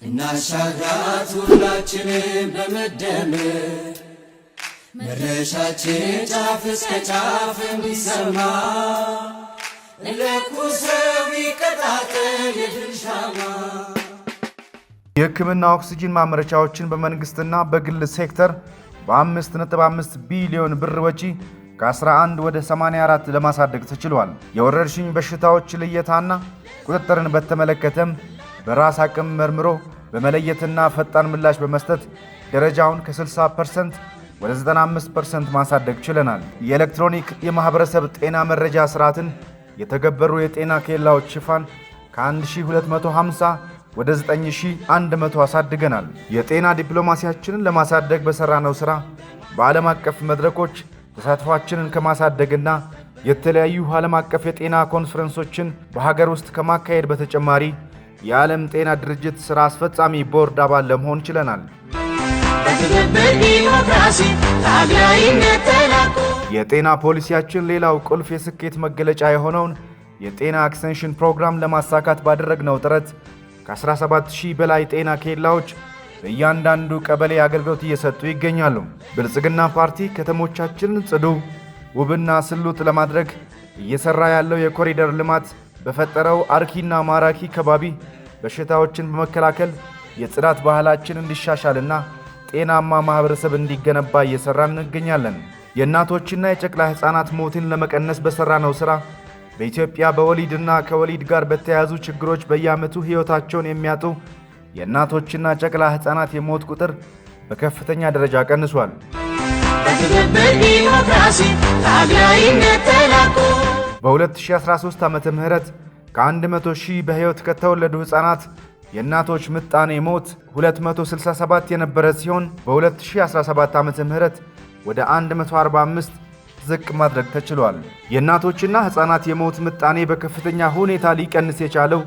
እናሻግራት ሁላችንም በመደመር መድረሻችን ጫፍ እስከ ጫፍ እንዲሰማ ለኩሰው ይቀጣጠል የድል ሻማ። የሕክምና ኦክሲጅን ማምረቻዎችን በመንግስትና በግል ሴክተር በ5.5 ቢሊዮን ብር ወጪ ከ11 ወደ 84 ለማሳደግ ተችሏል። የወረርሽኝ በሽታዎች ልየታና ቁጥጥርን በተመለከተም በራስ አቅም መርምሮ በመለየትና ፈጣን ምላሽ በመስጠት ደረጃውን ከ60% ወደ 95% ማሳደግ ችለናል። የኤሌክትሮኒክ የማህበረሰብ ጤና መረጃ ስርዓትን የተገበሩ የጤና ኬላዎች ሽፋን ከ1250 ወደ 9100 አሳድገናል። የጤና ዲፕሎማሲያችንን ለማሳደግ በሰራነው ስራ በዓለም አቀፍ መድረኮች ተሳትፏችንን ከማሳደግና የተለያዩ ዓለም አቀፍ የጤና ኮንፈረንሶችን በሀገር ውስጥ ከማካሄድ በተጨማሪ የዓለም ጤና ድርጅት ሥራ አስፈጻሚ ቦርድ አባል ለመሆን ችለናል። የጤና ፖሊሲያችን ሌላው ቁልፍ የስኬት መገለጫ የሆነውን የጤና ኤክስቴንሽን ፕሮግራም ለማሳካት ባደረግነው ጥረት ከ17000 በላይ ጤና ኬላዎች በእያንዳንዱ ቀበሌ አገልግሎት እየሰጡ ይገኛሉ። ብልጽግና ፓርቲ ከተሞቻችንን ጽዱ፣ ውብና ስሉጥ ለማድረግ እየሰራ ያለው የኮሪደር ልማት በፈጠረው አርኪና ማራኪ ከባቢ በሽታዎችን በመከላከል የጽዳት ባህላችን እንዲሻሻልና ጤናማ ማህበረሰብ እንዲገነባ እየሰራን እንገኛለን። የእናቶችና የጨቅላ ሕፃናት ሞትን ለመቀነስ በሰራነው ሥራ በኢትዮጵያ በወሊድና ከወሊድ ጋር በተያያዙ ችግሮች በየዓመቱ ሕይወታቸውን የሚያጡ የእናቶችና ጨቅላ ሕፃናት የሞት ቁጥር በከፍተኛ ደረጃ ቀንሷል። በ2013 ዓመተ ምህረት ከ100,000 በሕይወት ከተወለዱ ሕፃናት የእናቶች ምጣኔ ሞት 267 የነበረ ሲሆን በ2017 ዓመተ ምህረት ወደ 145 ዝቅ ማድረግ ተችሏል። የእናቶችና ሕፃናት የሞት ምጣኔ በከፍተኛ ሁኔታ ሊቀንስ የቻለው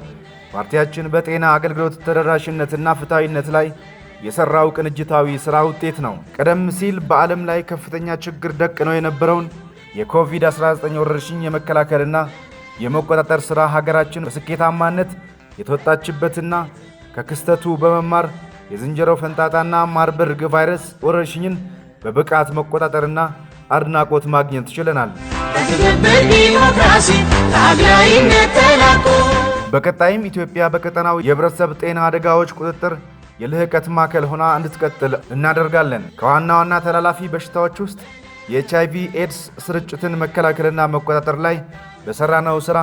ፓርቲያችን በጤና አገልግሎት ተደራሽነትና ፍትሃዊነት ላይ የሰራው ቅንጅታዊ ሥራ ውጤት ነው። ቀደም ሲል በዓለም ላይ ከፍተኛ ችግር ደቅነው የነበረውን የኮቪድ-19 ወረርሽኝ የመከላከልና የመቆጣጠር ሥራ ሀገራችን በስኬታማነት የተወጣችበትና ከክስተቱ በመማር የዝንጀሮ ፈንጣጣና ማርበርግ ቫይረስ ወረርሽኝን በብቃት መቆጣጠርና አድናቆት ማግኘት ችለናል። በቀጣይም ኢትዮጵያ በቀጠናው የህብረተሰብ ጤና አደጋዎች ቁጥጥር የልህቀት ማዕከል ሆና እንድትቀጥል እናደርጋለን። ከዋና ዋና ተላላፊ በሽታዎች ውስጥ የኤችአይቪ ኤድስ ስርጭትን መከላከልና መቆጣጠር ላይ በሰራነው ሥራ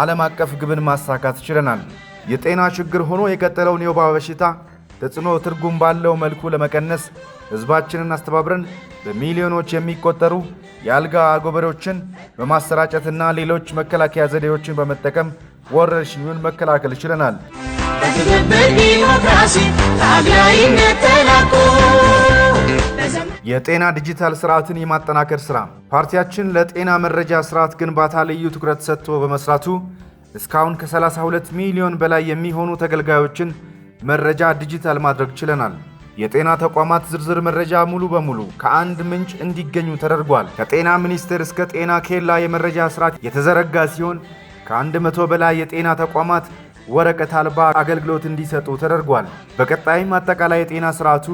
ዓለም አቀፍ ግብን ማሳካት ችለናል። የጤና ችግር ሆኖ የቀጠለውን የወባ በሽታ ተጽዕኖ ትርጉም ባለው መልኩ ለመቀነስ ሕዝባችንን አስተባብረን በሚሊዮኖች የሚቆጠሩ የአልጋ አጎበሮችን በማሰራጨትና ሌሎች መከላከያ ዘዴዎችን በመጠቀም ወረርሽኙን መከላከል ችለናል። የጤና ዲጂታል ስርዓትን የማጠናከር ሥራ ፓርቲያችን ለጤና መረጃ ስርዓት ግንባታ ልዩ ትኩረት ሰጥቶ በመስራቱ እስካሁን ከ32 ሚሊዮን በላይ የሚሆኑ ተገልጋዮችን መረጃ ዲጂታል ማድረግ ችለናል። የጤና ተቋማት ዝርዝር መረጃ ሙሉ በሙሉ ከአንድ ምንጭ እንዲገኙ ተደርጓል። ከጤና ሚኒስቴር እስከ ጤና ኬላ የመረጃ ስርዓት የተዘረጋ ሲሆን ከ100 በላይ የጤና ተቋማት ወረቀት አልባ አገልግሎት እንዲሰጡ ተደርጓል። በቀጣይም አጠቃላይ የጤና ስርዓቱ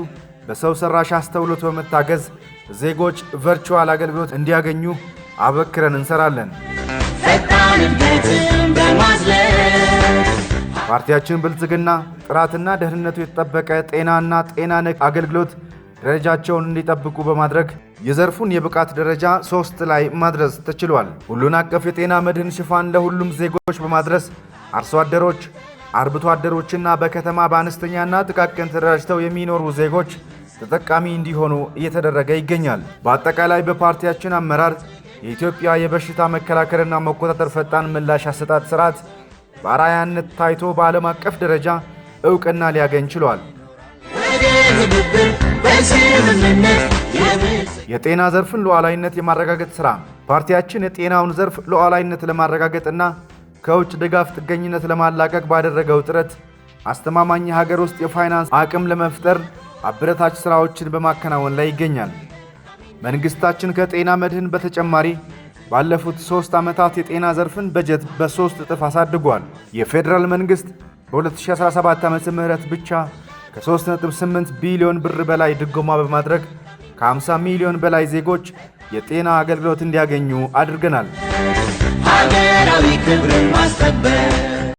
በሰው ሰራሽ አስተውሎት በመታገዝ ዜጎች ቨርቹዋል አገልግሎት እንዲያገኙ አበክረን እንሰራለን። ፓርቲያችን ብልጽግና ጥራትና ደህንነቱ የተጠበቀ ጤናና ጤና ነክ አገልግሎት ደረጃቸውን እንዲጠብቁ በማድረግ የዘርፉን የብቃት ደረጃ 3 ላይ ማድረስ ተችሏል። ሁሉን አቀፍ የጤና መድህን ሽፋን ለሁሉም ዜጎች በማድረስ አርሶ አደሮች፣ አርብቶ አደሮችና በከተማ በአነስተኛና ጥቃቅን ተደራጅተው የሚኖሩ ዜጎች ተጠቃሚ እንዲሆኑ እየተደረገ ይገኛል። በአጠቃላይ በፓርቲያችን አመራር የኢትዮጵያ የበሽታ መከላከልና መቆጣጠር ፈጣን ምላሽ አሰጣጥ ስርዓት በአርአያነት ታይቶ በዓለም አቀፍ ደረጃ ዕውቅና ሊያገኝ ችሏል። የጤና ዘርፍን ሉዓላዊነት የማረጋገጥ ሥራ ፓርቲያችን የጤናውን ዘርፍ ሉዓላዊነት ለማረጋገጥና ከውጭ ድጋፍ ጥገኝነት ለማላቀቅ ባደረገው ጥረት አስተማማኝ ሀገር ውስጥ የፋይናንስ አቅም ለመፍጠር አበረታች ሥራዎችን በማከናወን ላይ ይገኛል። መንግስታችን ከጤና መድህን በተጨማሪ ባለፉት 3 ዓመታት የጤና ዘርፍን በጀት በ3 እጥፍ አሳድጓል። የፌዴራል መንግስት በ2017 ዓመተ ምህረት ብቻ ከ3.8 ቢሊዮን ብር በላይ ድጎማ በማድረግ ከ50 ሚሊዮን በላይ ዜጎች የጤና አገልግሎት እንዲያገኙ አድርገናል። ሀገራዊ ክብርን ማስጠበቅ